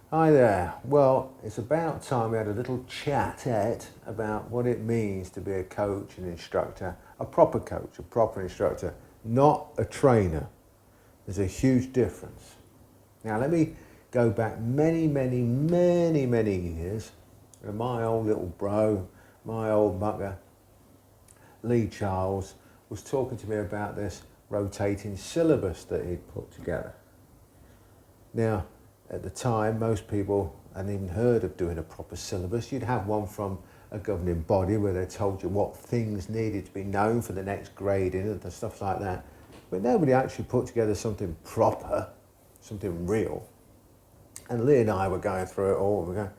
Hi there. Well, it's about time we had a little chat about what it means to be a coach and instructor, a proper coach, a proper instructor, not a trainer. There's a huge difference. Now, let me go back many years. And my old little bro, my old mucker, Lee Charles, was talking to me about this rotating syllabus that he'd put together. Now, at the time, most people hadn't even heard of doing a proper syllabus. You'd have one from a governing body where they told you what things needed to be known for the next grading and stuff like that. But nobody actually put together something proper, something real. And Lee and I were going through it all. And we're going,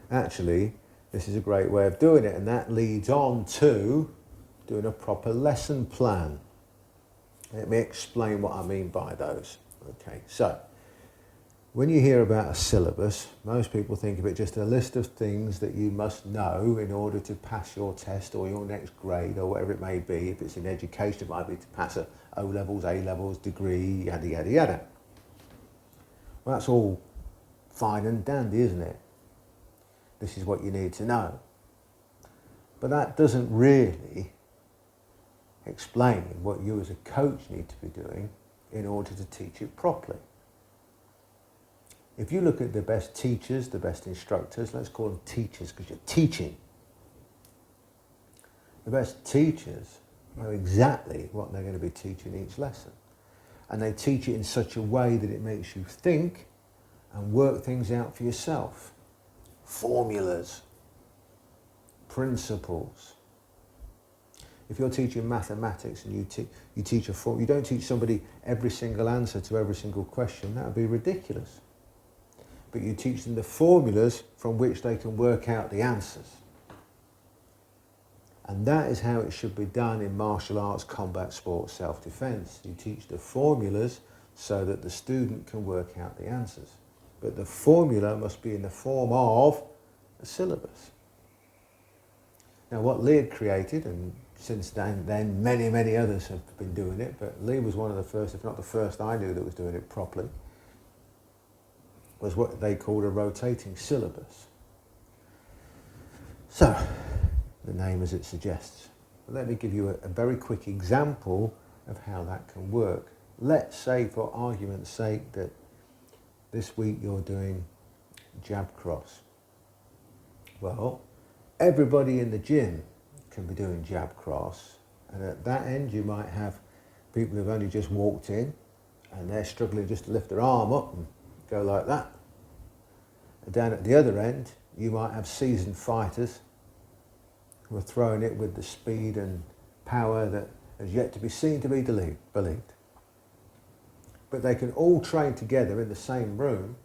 actually, this is a great way of doing it. And that leads on to doing a proper lesson plan. Let me explain what I mean by those. Okay, so when you hear about a syllabus, most people think of it just a list of things that you must know in order to pass your test or your next grade or whatever it may be. If it's in education, it might be to pass a O-levels, A-levels, degree, yada, yada, yada. Well, that's all fine and dandy, isn't it? This is what you need to know. But that doesn't really explain what you as a coach need to be doing in order to teach it properly. If you look at the best teachers, the best instructors, let's call them teachers because you're teaching. The best teachers know exactly what they're going to be teaching each lesson. And they teach it in such a way that it makes you think and work things out for yourself. Formulas, principles. If you're teaching mathematics and you teach a form, you don't teach somebody every single answer to every single question, that would be ridiculous. But you teach them the formulas from which they can work out the answers. And that is how it should be done in martial arts, combat sports, self-defense. You teach the formulas so that the student can work out the answers. But the formula must be in the form of a syllabus. Now, what Lee had created, and since then many others have been doing it, but Lee was one of the first, if not the first I knew that was doing it properly, was what they called a rotating syllabus. So, the name as it suggests. But let me give you a very quick example of how that can work. Let's say, for argument's sake, that this week you're doing jab cross. Well, everybody in the gym can be doing jab cross, and at that end you might have people who've only just walked in and they're struggling just to lift their arm up and go like that. And down at the other end, you might have seasoned fighters who are throwing it with the speed and power that has yet to be seen to be believed. But they can all train together in the same room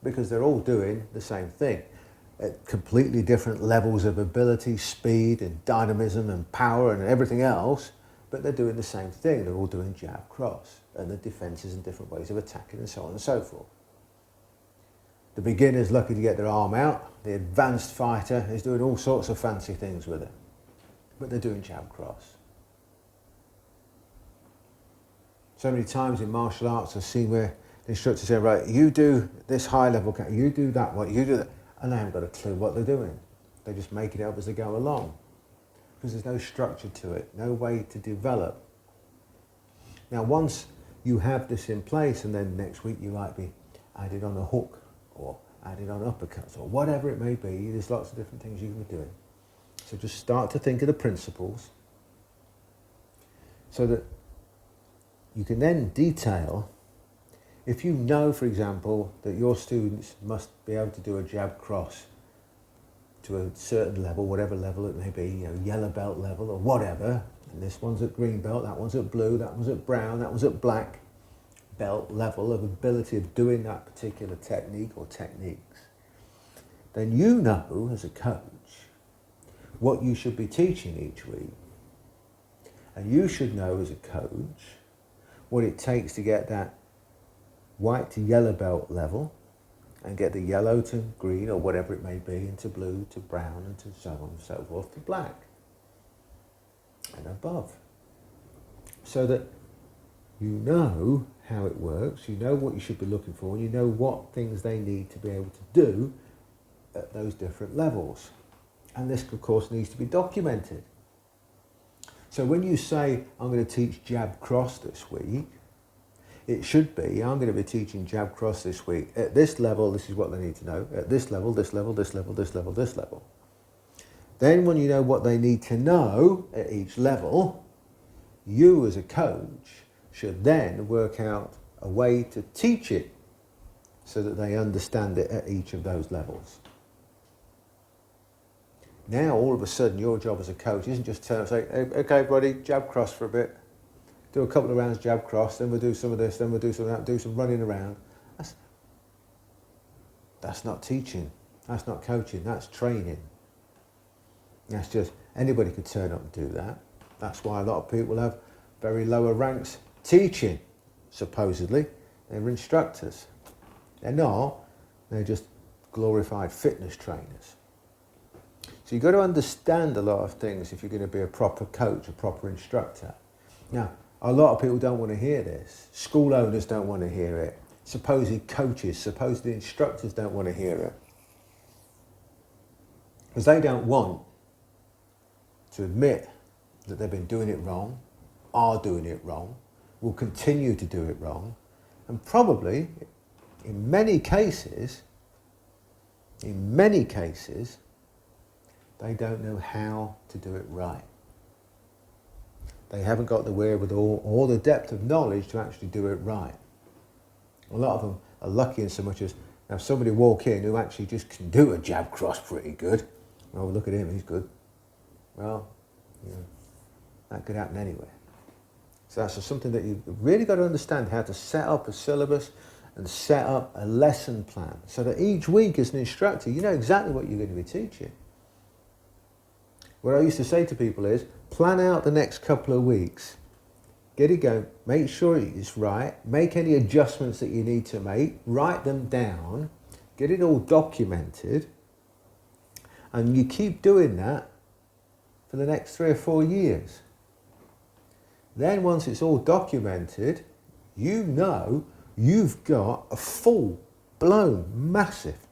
because they're all doing the same thing at completely different levels of ability, speed and dynamism and power and everything else, but they're doing the same thing. They're all doing jab cross, and the defences and different ways of attacking and so on and so forth. The beginner's lucky to get their arm out. The advanced fighter is doing all sorts of fancy things with it. But they're doing jab cross. So many times in martial arts I've seen where the instructors say, right, you do this high level, you do that one, you do that. And they haven't got a clue what they're doing. They just make it up as they go along. Because there's no structure to it, no way to develop. Now once you have this in place, and then next week you might be added on a hook, or added on uppercuts, or whatever it may be. There's lots of different things you can be doing. So just start to think of the principles so that you can then detail. If you know, for example, that your students must be able to do a jab cross to a certain level, whatever level it may be, yellow belt level or whatever, and this one's at green belt, that one's at blue, that one's at brown, that one's at black belt level of ability of doing that particular technique or techniques, then you know as a coach what you should be teaching each week. And you should know as a coach what it takes to get that white to yellow belt level and get the yellow to green or whatever it may be, into blue to brown and to so on and so forth to black and above. So that You know how it works, you know what you should be looking for, and you know what things they need to be able to do at those different levels. And this, of course, needs to be documented. So when you say, I'm going to teach jab cross this week, it should be, I'm going to be teaching jab cross this week. At this level, this is what they need to know. At this level, this level, this level, this level, this level. Then when you know what they need to know at each level, you as a coach should then work out a way to teach it so that they understand it at each of those levels. Now, all of a sudden, your job as a coach isn't just turn up and say, okay, buddy, jab cross for a bit. Do a couple of rounds jab cross, then we'll do some of this, then we'll do some of that, do some running around. That's not teaching. That's not coaching. That's training. That's just, anybody could turn up and do that. That's why a lot of people have very lower ranks teaching, supposedly. They're instructors. They're not. They're just glorified fitness trainers. So you've got to understand a lot of things if you're going to be a proper coach, a proper instructor. Now, a lot of people don't want to hear this. School owners don't want to hear it. Supposed coaches, supposed instructors don't want to hear it. Because they don't want to admit that they've been doing it wrong, are doing it wrong, will continue to do it wrong, and probably, in many cases, they don't know how to do it right. They haven't got the wherewithal or the depth of knowledge to actually do it right. A lot of them are lucky in so much as have somebody walk in who actually just can do a jab cross pretty good. Oh, look at him, he's good. Well, you know, that could happen anywhere. So that's something that you've really got to understand, how to set up a syllabus and set up a lesson plan so that each week as an instructor, you know exactly what you're going to be teaching. What I used to say to people is, plan out the next couple of weeks. Get it going, make sure it's right, make any adjustments that you need to make, write them down, get it all documented, and you keep doing that for the next 3 or 4 years. Then once it's all documented, you know you've got a full-blown, massive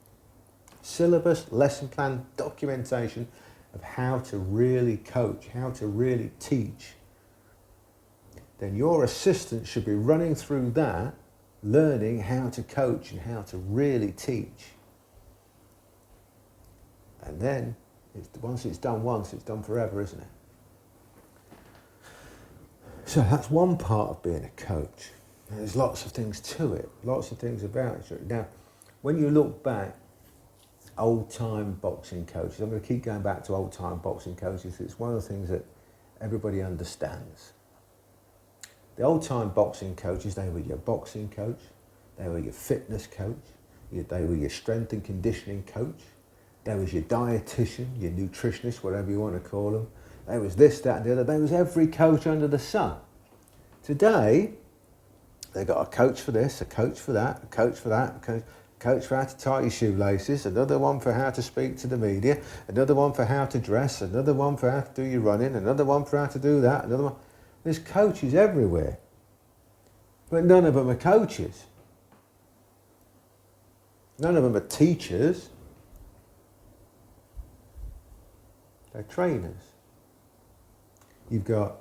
syllabus, lesson plan, documentation of how to really coach, how to really teach. Then your assistant should be running through that, learning how to coach and how to really teach. And then, once it's done once, it's done forever, isn't it? So that's one part of being a coach. And there's lots of things to it, lots of things about it. Now, when you look back, old-time boxing coaches, I'm going to keep going back to old-time boxing coaches, it's one of the things that everybody understands. The old-time boxing coaches, they were your boxing coach, they were your fitness coach, they were your strength and conditioning coach, there was your dietitian, your nutritionist, whatever you want to call them. There was this, that and the other. There was every coach under the sun. Today, they've got a coach for this, a coach for that, a coach for that, a coach for how to tie your shoelaces, another one for how to speak to the media, another one for how to dress, another one for how to do your running, another one for how to do that, another one. There's coaches everywhere. But none of them are coaches. None of them are teachers. They're trainers. You've got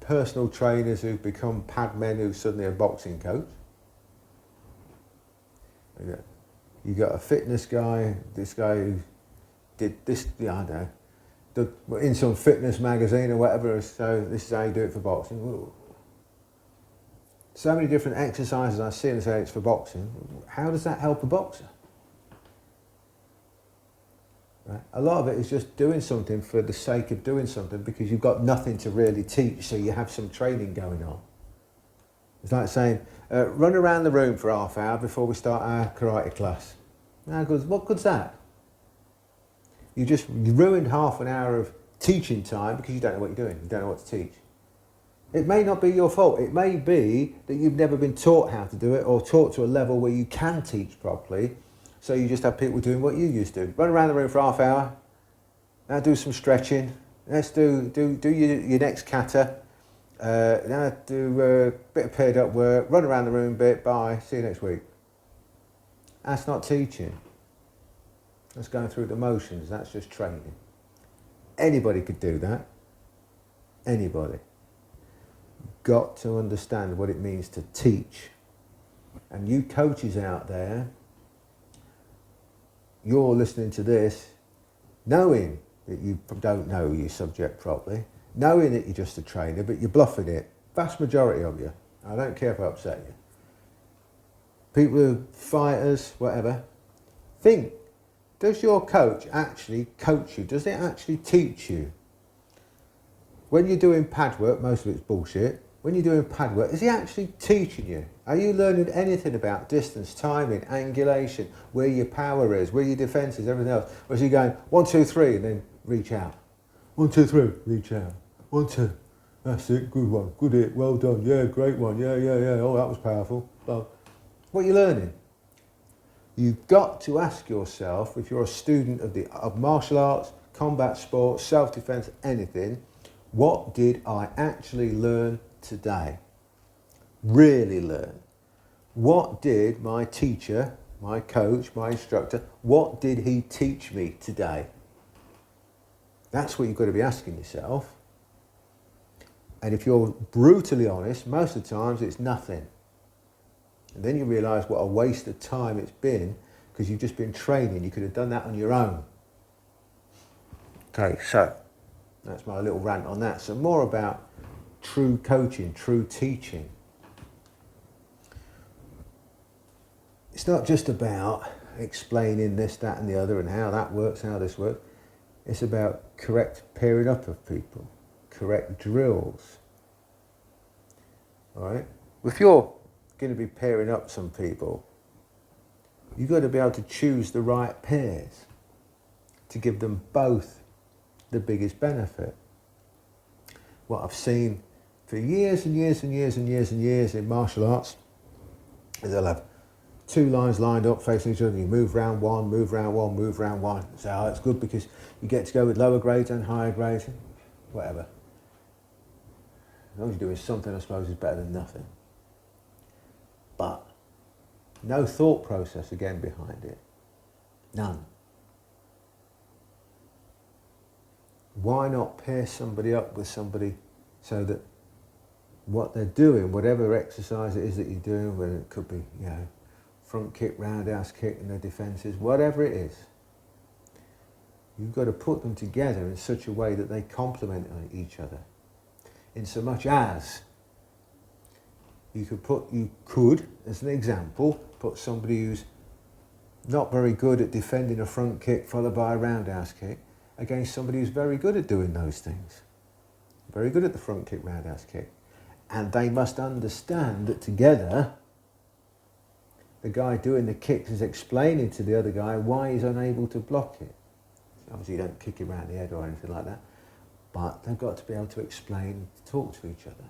personal trainers who've become padmen who's suddenly a boxing coach. You've got a fitness guy, this guy who did this, I don't know, in some fitness magazine or whatever, so this is how you do it for boxing. Ooh. So many different exercises I see and say it's for boxing. How does that help a boxer? Right? A lot of it is just doing something for the sake of doing something because you've got nothing to really teach, so you have some training going on. It's like saying, run around the room for half an hour before we start our karate class. Now, what good's that? You ruined half an hour of teaching time because you don't know what you're doing, you don't know what to teach. It may not be your fault. It may be that you've never been taught how to do it or taught to a level where you can teach properly. So you just have people doing what you used to. Run around the room for half an hour. Now do some stretching. Let's do your next kata. Now do a bit of paired up work, run around the room a bit, bye, see you next week. That's not teaching. That's going through the motions, that's just training. Anybody could do that. Anybody. Got to understand what it means to teach. And you coaches out there, you're listening to this, knowing that you don't know your subject properly, knowing that you're just a trainer, but you're bluffing it. Vast majority of you. I don't care if I upset you. People who, fighters, whatever. Think, does your coach actually coach you? Does it actually teach you? When you're doing pad work, most of it's bullshit. When you're doing pad work, is he actually teaching you? Are you learning anything about distance, timing, angulation, where your power is, where your defence is, everything else? Or is he going 1, 2, 3 and then reach out? 1, 2, 3, reach out. 1, 2. That's it, good one, good hit, well done, yeah, great one, yeah, oh that was powerful. Well, what are you learning? You've got to ask yourself, if you're a student of martial arts, combat sports, self-defence, anything, what did I actually learn today? Really learn. What did my teacher, my coach, my instructor, what did he teach me today? That's what you've got to be asking yourself. And if you're brutally honest, most of the times it's nothing. And then you realise what a waste of time it's been because you've just been training. You could have done that on your own. Okay, so that's my little rant on that. So more about true coaching, true teaching. It's not just about explaining this, that and the other and how that works, how this works. It's about correct pairing up of people, correct drills. All right? If you're going to be pairing up some people, you've got to be able to choose the right pairs to give them both the biggest benefit. What I've seen for years and years and years and years and years in martial arts is they'll have two lines lined up facing each other. You move round one, move round one, move round one. So it's good because you get to go with lower grades and higher grades, whatever. As long as you're doing something, I suppose, is better than nothing. But no thought process again behind it. None. Why not pair somebody up with somebody so that what they're doing, whatever exercise it is that you're doing, whether it could be, front kick, roundhouse kick and their defences, whatever it is, you've got to put them together in such a way that they complement each other. In so much as you could, as an example, put somebody who's not very good at defending a front kick followed by a roundhouse kick against somebody who's very good at doing those things. Very good at the front kick, roundhouse kick. And they must understand that together, the guy doing the kicks is explaining to the other guy why he's unable to block it. Obviously you don't kick him around the head or anything like that, but they've got to be able to explain, talk to each other.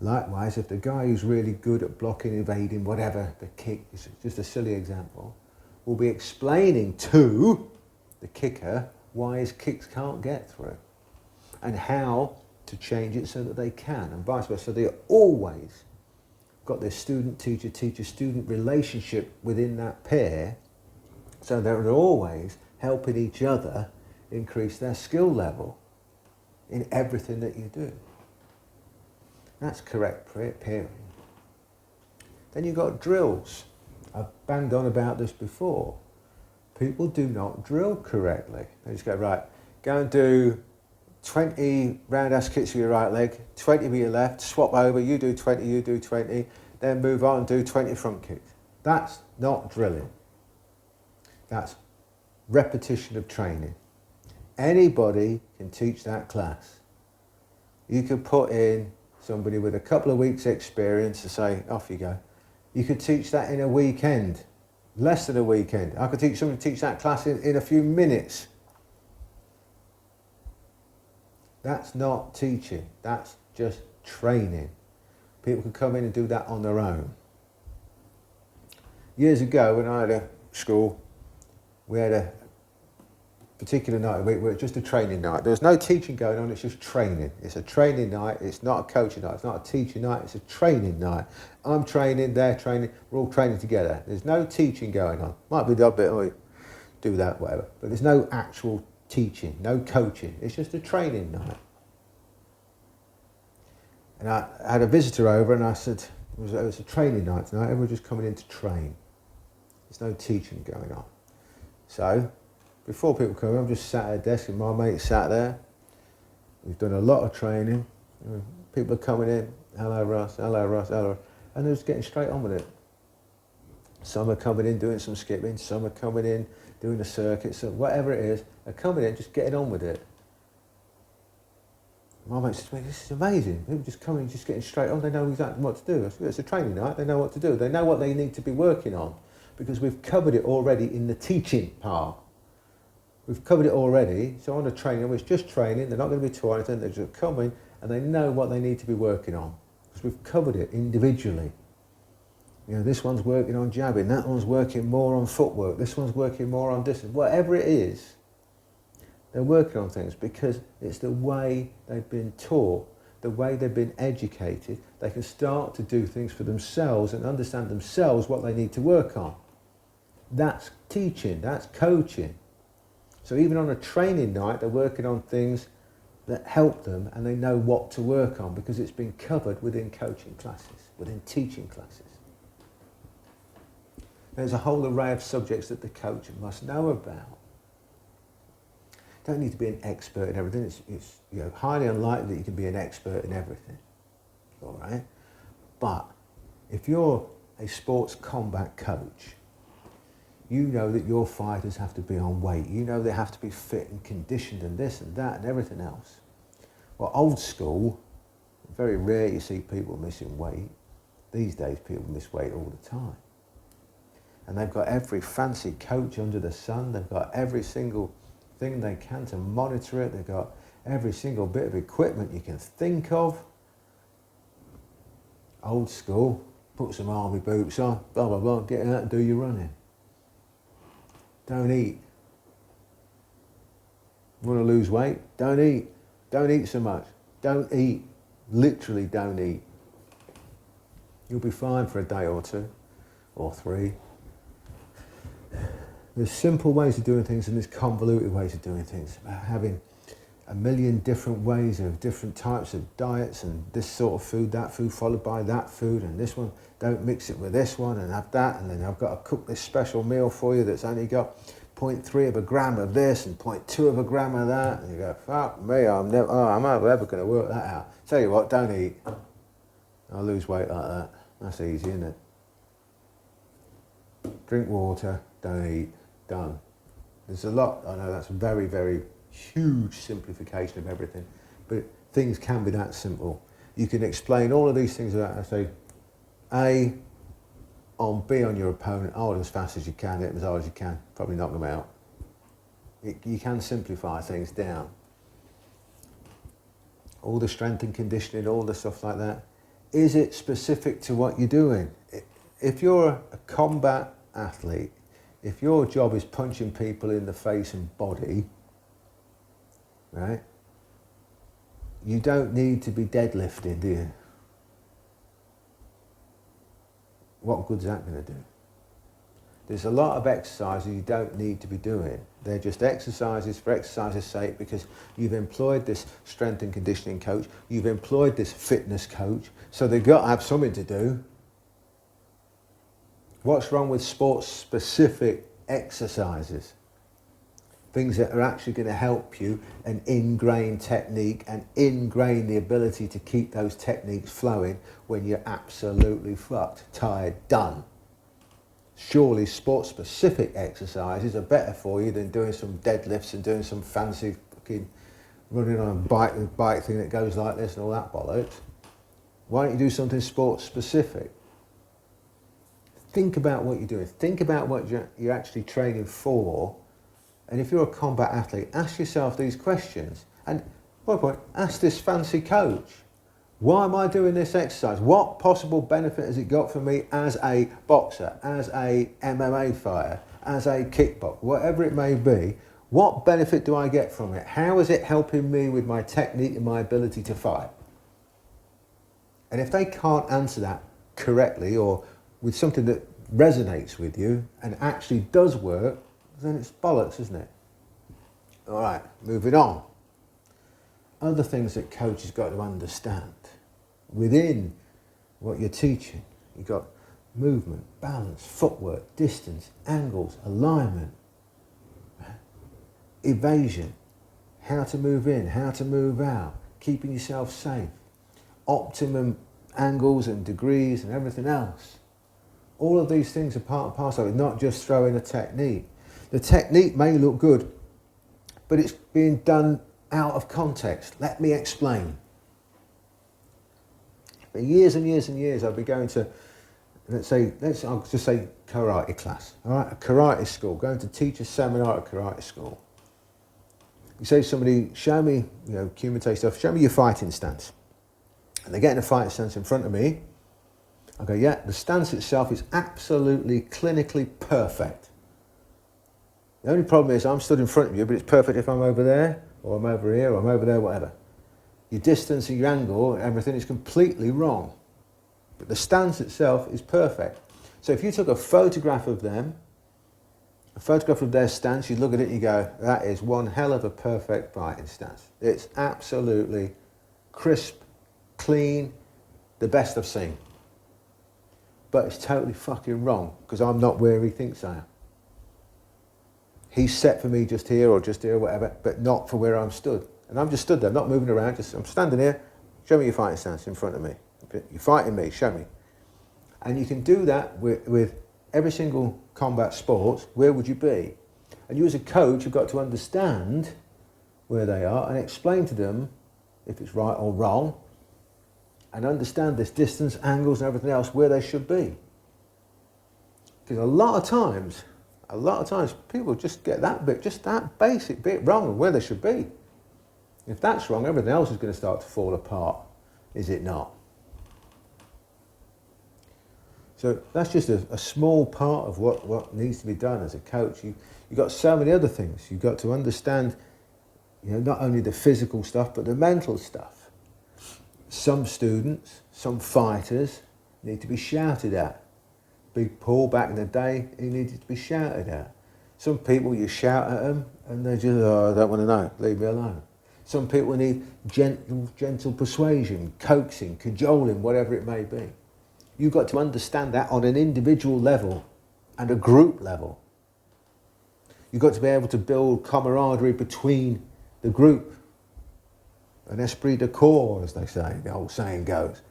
Likewise, if the guy who's really good at blocking, evading, whatever, the kick, is just a silly example, will be explaining to the kicker why his kicks can't get through and how to change it so that they can, and vice versa. So they always got this student-teacher, teacher-student relationship within that pair, so they're always helping each other increase their skill level in everything that you do. That's correct pairing. Then you've got drills. I've banged on about this before. People do not drill correctly. They just go, right, go and do 20 roundhouse kicks with your right leg, 20 with your left, swap over, you do 20, you do 20, then move on and do 20 front kicks. That's not drilling. That's repetition of training. Anybody can teach that class. You could put in somebody with a couple of weeks experience to say, off you go. You could teach that in a weekend, less than a weekend. I could teach somebody to teach that class in a few minutes. That's not teaching, that's just training. People can come in and do that on their own. Years ago when I had a school, we had particular night of the week where it's just a training night. There's no teaching going on, it's just training. It's a training night, it's not a coaching night, it's not a teaching night, it's a training night. I'm training, they're training, we're all training together. There's no teaching going on. Might be the odd bit, oh, do that, whatever. But there's no actual teaching, no coaching. It's just a training night. And I had a visitor over and I said, it was a training night tonight, everyone's just coming in to train. There's no teaching going on. So, before people come in, I'm just sat at a desk and my mate sat there. We've done a lot of training. People are coming in, hello Ross, hello Ross, hello Ross. And they're just getting straight on with it. Some are coming in doing some skipping, some are coming in doing a circuit, so whatever it is, they're coming in just getting on with it. My mate says to me, this is amazing. People just coming in, just getting straight on, they know exactly what to do. It's a training night, they know what to do. They know what they need to be working on because we've covered it already in the teaching part. We've covered it already, so on a training, it's just training, they're not going to be taught anything, they're just coming and they know what they need to be working on. Because we've covered it individually. You know, this one's working on jabbing, that one's working more on footwork, this one's working more on distance, whatever it is, they're working on things because it's the way they've been taught, the way they've been educated, they can start to do things for themselves and understand themselves what they need to work on. That's teaching, that's coaching. So even on a training night, they're working on things that help them and they know what to work on because it's been covered within coaching classes, within teaching classes. There's a whole array of subjects that the coach must know about. Don't need to be an expert in everything. It's highly unlikely that you can be an expert in everything, all right? But if you're a sports combat coach, you know that your fighters have to be on weight. You know they have to be fit and conditioned and this and that and everything else. Well, old school, very rare you see people missing weight. These days people miss weight all the time. And they've got every fancy coach under the sun. They've got every single thing they can to monitor it. They've got every single bit of equipment you can think of. Old school, put some army boots on, blah, blah, blah, get out and do your running. Don't eat. Want to lose weight? Don't eat. Don't eat so much. Don't eat. Literally don't eat. You'll be fine for a day or two, or 3. There's simple ways of doing things and there's convoluted ways of doing things. Having a million different ways of different types of diets and this sort of food, that food followed by that food and this one, don't mix it with this one and have that and then I've got to cook this special meal for you that's only got 0.3 of a gram of this and 0.2 of a gram of that and you go, fuck me, I'm never going to work that out. Tell you what, don't eat. I'll lose weight like that. That's easy, isn't it? Drink water, don't eat, done. There's a lot, I know that's a very, very huge simplification of everything, but things can be that simple. You can explain all of these things about, I say, A on B on your opponent, hold as fast as you can, hit them as hard as you can, probably knock them out. You can simplify things down. All the strength and conditioning, all the stuff like that. Is it specific to what you're doing? If you're a combat athlete, if your job is punching people in the face and body, right, you don't need to be deadlifting, do you? What good's that going to do? There's a lot of exercises you don't need to be doing. They're just exercises for exercise's sake because you've employed this strength and conditioning coach, you've employed this fitness coach, so they've got to have something to do. What's wrong with sports-specific exercises? Things that are actually going to help you and ingrain technique and ingrain the ability to keep those techniques flowing when you're absolutely fucked, tired, done. Surely sport-specific exercises are better for you than doing some deadlifts and doing some fancy fucking running on a bike thing that goes like this and all that bollocks. Why don't you do something sport-specific? Think about what you're doing. Think about what you're actually training for. And if you're a combat athlete, ask yourself these questions. And, by the way, ask this fancy coach, why am I doing this exercise? What possible benefit has it got for me as a boxer, as a MMA fighter, as a kickboxer, whatever it may be? What benefit do I get from it? How is it helping me with my technique and my ability to fight? And if they can't answer that correctly or with something that resonates with you and actually does work, then it's bollocks, isn't it? All right, moving on. Other things that coaches got to understand. Within what you're teaching, you've got movement, balance, footwork, distance, angles, alignment, evasion, how to move in, how to move out, keeping yourself safe, optimum angles and degrees and everything else. All of these things are part and parcel of it, not just throwing a technique. The technique may look good, but it's being done out of context. Let me explain. For years and years and years, I've been going to, I'll just say karate class, all right? A karate school, going to teach a seminar at a karate school. You say to somebody, show me, Kumite stuff, show me your fighting stance. And they get in a fighting stance in front of me. I go, yeah, the stance itself is absolutely clinically perfect. The only problem is I'm stood in front of you, but it's perfect if I'm over there, or I'm over here, or I'm over there, whatever. Your distance and your angle, everything is completely wrong. But the stance itself is perfect. So if you took a photograph of them, a photograph of their stance, you look at it and you go, that is one hell of a perfect fighting stance. It's absolutely crisp, clean, the best I've seen. But it's totally fucking wrong, because I'm not where he thinks I am. He's set for me just here or whatever, but not for where I'm stood. And I'm just stood there, not moving around, I'm standing here, show me your fighting stance in front of me. You're fighting me, show me. And you can do that with every single combat sport. Where would you be? And you as a coach have got to understand where they are and explain to them if it's right or wrong, and understand this distance, angles and everything else where they should be. Because a lot of times people just get that bit, just that basic bit wrong of where they should be. If that's wrong, everything else is going to start to fall apart, is it not? So that's just a small part of what needs to be done as a coach. You've got so many other things. You've got to understand, not only the physical stuff, but the mental stuff. Some students, some fighters need to be shouted at. Big Paul back in the day, he needed to be shouted at. Some people, you shout at them and they just, I don't want to know, leave me alone. Some people need gentle persuasion, coaxing, cajoling, whatever it may be. You've got to understand that on an individual level and a group level. You've got to be able to build camaraderie between the group. An esprit de corps, as they say, the old saying goes.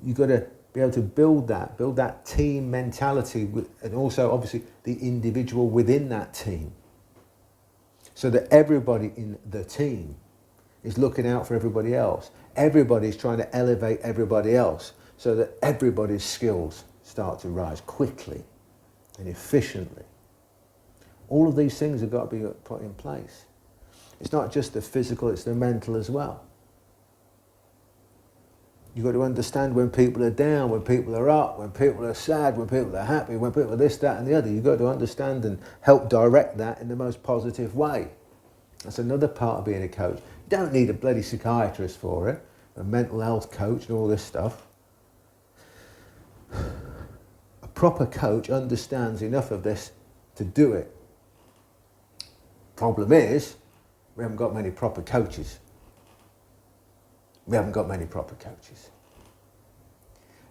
You've got to be able to build that team mentality, and also obviously the individual within that team. So that everybody in the team is looking out for everybody else. Everybody's trying to elevate everybody else so that everybody's skills start to rise quickly and efficiently. All of these things have got to be put in place. It's not just the physical, it's the mental as well. You've got to understand when people are down, when people are up, when people are sad, when people are happy, when people are this, that and the other. You've got to understand and help direct that in the most positive way. That's another part of being a coach. You don't need a bloody psychiatrist for it, a mental health coach and all this stuff. A proper coach understands enough of this to do it. Problem is, we haven't got many proper coaches. We haven't got many proper coaches.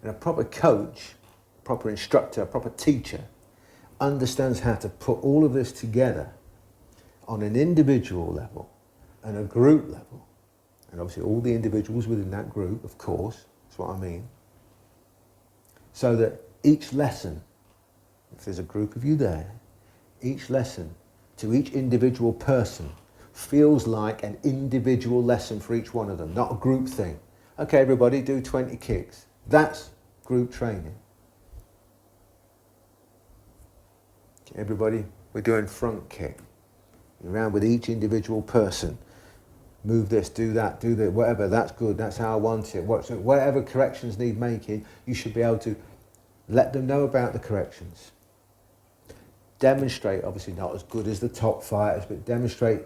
And a proper coach, proper instructor, proper teacher, understands how to put all of this together on an individual level and a group level. And obviously all the individuals within that group, of course, that's what I mean. So that each lesson, if there's a group of you there, each lesson to each individual person feels like an individual lesson for each one of them, not a group thing. Okay, everybody, do 20 kicks. That's group training. Okay, everybody, we're doing front kick. You're around with each individual person. Move this, do that, do that, whatever, that's good, that's how I want it. Whatever corrections need making, you should be able to let them know about the corrections. demonstrate, obviously not as good as the top fighters, but demonstrate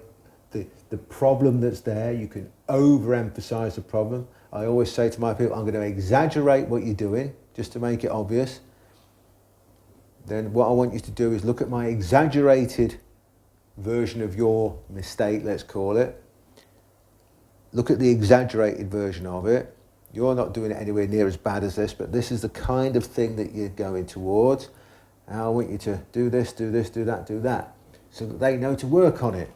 the problem that's there. You can overemphasize the problem. I always say to my people, I'm going to exaggerate what you're doing just to make it obvious. Then what I want you to do is look at my exaggerated version of your mistake, let's call it. Look at the exaggerated version of it. You're not doing it anywhere near as bad as this, but this is the kind of thing that you're going towards. And I want you to do this, do that, so that they know to work on it.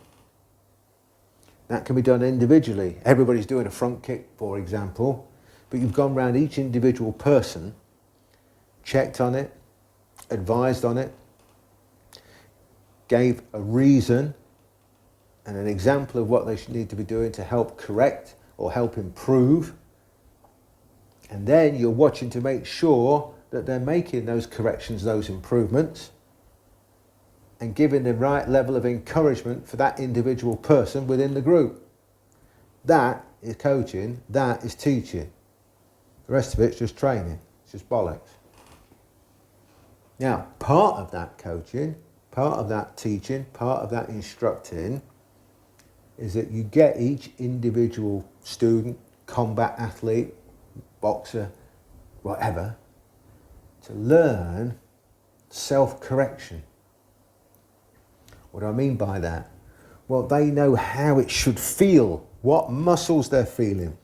That can be done individually. Everybody's doing a front kick, for example, but you've gone around each individual person, checked on it, advised on it, gave a reason and an example of what they should need to be doing to help correct or help improve. And then you're watching to make sure that they're making those corrections, those improvements, and giving the right level of encouragement for that individual person within the group. That is coaching, that is teaching. The rest of it's just training, it's just bollocks. Now, part of that coaching, part of that teaching, part of that instructing is that you get each individual student, combat athlete, boxer, whatever, to learn self-correction. What do I mean by that? Well, they know how it should feel, what muscles they're feeling,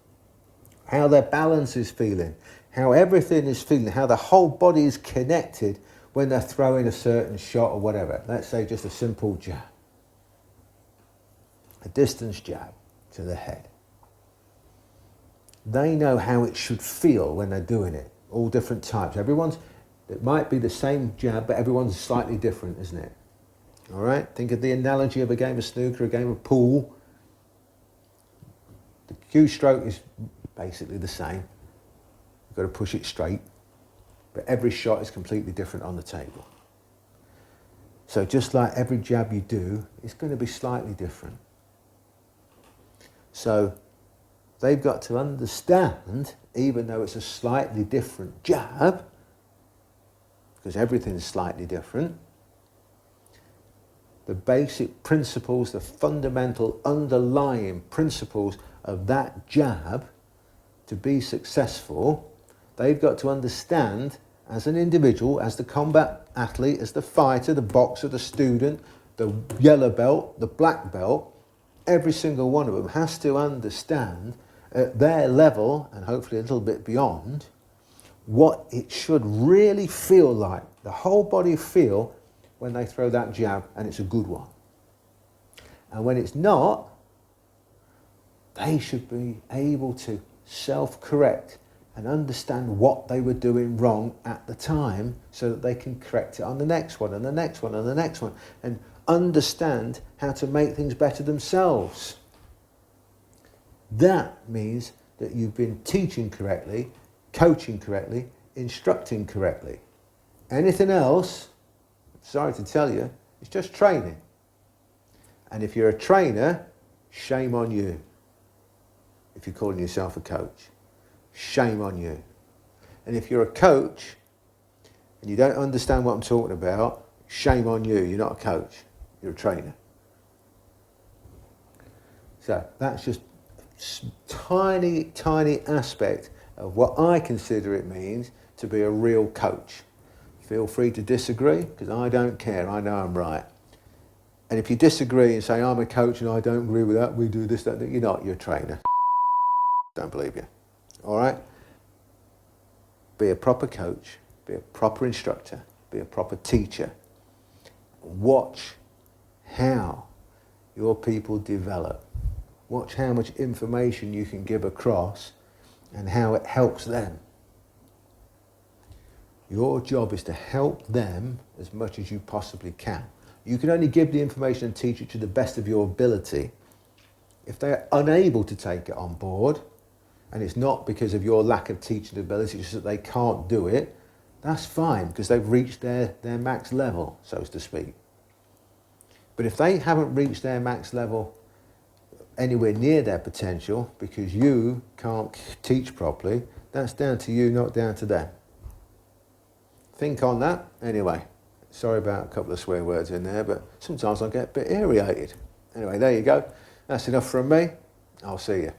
how their balance is feeling, how everything is feeling, how the whole body is connected when they're throwing a certain shot or whatever. Let's say just a simple jab, a distance jab to the head. They know how it should feel when they're doing it. All different types. It might be the same jab, but everyone's slightly different, isn't it? All right? Think of the analogy of a game of snooker, a game of pool. The cue stroke is basically the same. You've got to push it straight. But every shot is completely different on the table. So just like every jab you do, it's going to be slightly different. So they've got to understand, even though it's a slightly different jab, because everything's slightly different, the basic principles, the fundamental underlying principles of that jab to be successful, they've got to understand as an individual, as the combat athlete, as the fighter, the boxer, the student, the yellow belt, the black belt, every single one of them has to understand at their level, and hopefully a little bit beyond, what it should really feel like, the whole body feel when they throw that jab and it's a good one. And when it's not, they should be able to self-correct and understand what they were doing wrong at the time so that they can correct it on the next one and the next one and the next one, and understand how to make things better themselves. That means that you've been teaching correctly, coaching correctly, instructing correctly. Anything else, sorry to tell you, it's just training. And if you're a trainer, shame on you. If you're calling yourself a coach, shame on you. And if you're a coach and you don't understand what I'm talking about, shame on you. You're not a coach, you're a trainer. So that's just a tiny, tiny aspect of what I consider it means to be a real coach. Feel free to disagree, because I don't care, I know I'm right. And if you disagree and say, I'm a coach and I don't agree with that, we do this, that, you're not, you're a trainer. Don't believe you. All right? Be a proper coach, be a proper instructor, be a proper teacher. Watch how your people develop. Watch how much information you can give across and how it helps them. Your job is to help them as much as you possibly can. You can only give the information and teach it to the best of your ability. If they're unable to take it on board, and it's not because of your lack of teaching ability, it's just that they can't do it, that's fine, because they've reached their max level, so to speak. But if they haven't reached their max level anywhere near their potential, because you can't teach properly, that's down to you, not down to them. Think on that. Anyway, Sorry about a couple of swear words in there, but sometimes I get a bit irritated. Anyway, there you go. That's enough from me. I'll see you.